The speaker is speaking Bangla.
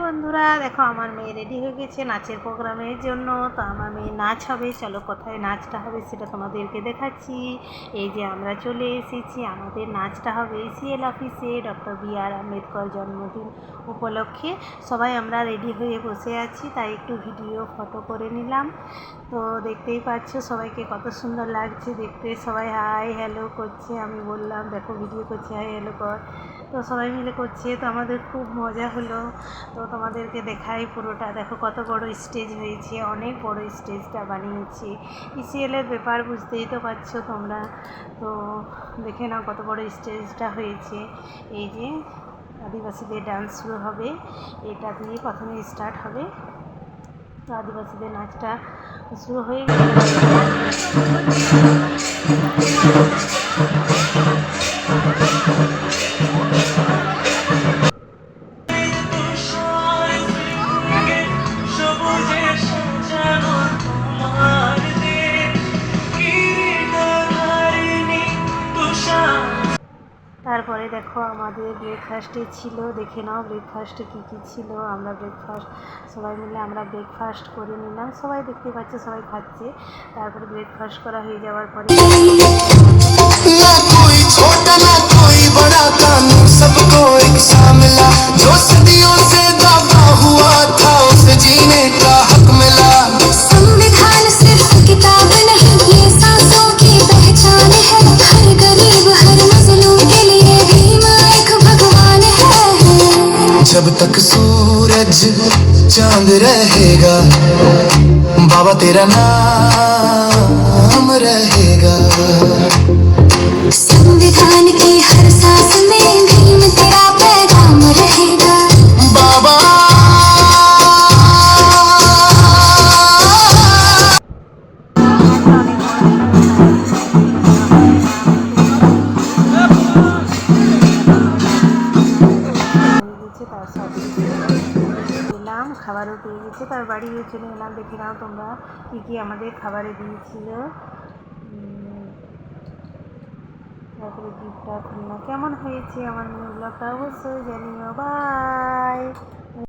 বন্ধুরা দেখো আমার মেয়ে রেডি হয়ে গেছে নাচের প্রোগ্রামের জন্য। তো আমার মেয়ে নাচ হবে, চলো কোথায় নাচটা হবে সেটা তোমাদেরকে দেখাচ্ছি। এই যে আমরা চলে এসেছি, আমাদের নাচটা হবে সিএল অফিসে ডক্টর বি.আর. আম্বেদকর জন্মদিন উপলক্ষে। সবাই আমরা রেডি হয়ে বসে আছি, তাই একটু ভিডিও ফটো করে নিলাম। তো দেখতেই পাচ্ছ সবাইকে কত সুন্দর লাগছে দেখতে, সবাই হাই হ্যালো করছে। আমি বললাম দেখো ভিডিও করছে, হাই হ্যালো কর। তো সবাই মিলে করছে, তো আমাদের খুব মজা হলো। তো তোমাদেরকে দেখাই পুরোটা, দেখো কত বড় স্টেজ হয়েছে, অনেক বড় স্টেজটা বানিয়েছি। ইসিএলের ব্যাপার বুঝতেই তো পারছো তোমরা। তো দেখে নাও কত বড় স্টেজটা হয়েছে। এই যে আদিবাসীদের ডান্স শুরু হবে, এটা দিয়ে প্রথমে স্টার্ট হবে। তো আদিবাসীদের নাচটা শুরু হয়ে গেছে। তারপরে দেখো আমাদের ব্রেকফাস্টে ছিল, দেখে নাও ব্রেকফাস্টে কী কী ছিল। আমরা ব্রেকফাস্ট সবাই মিলে ব্রেকফাস্ট করে নিলাম, সবাই দেখতে পাচ্ছে সবাই খাচ্ছে। তারপরে ব্রেকফাস্ট করা হয়ে যাওয়ার পরে जब तक सूरज चांद रहेगा बाबा तेरा नाम रहेगा। संविधान की हर सांस में भीम तेरा पैगाम रहेगा बाबा। তার সাথে দিলাম, খাবারও পেয়ে গেছে, তার বাড়িও চলে এলাম। দেখে নাও তোমরা কী কী আমাদের খাবারে দিয়েছিল। তারপরে গিফটটা খুললাম। কেমন হয়েছে আমার ব্লগটা অবশ্যই জানিও। বাই।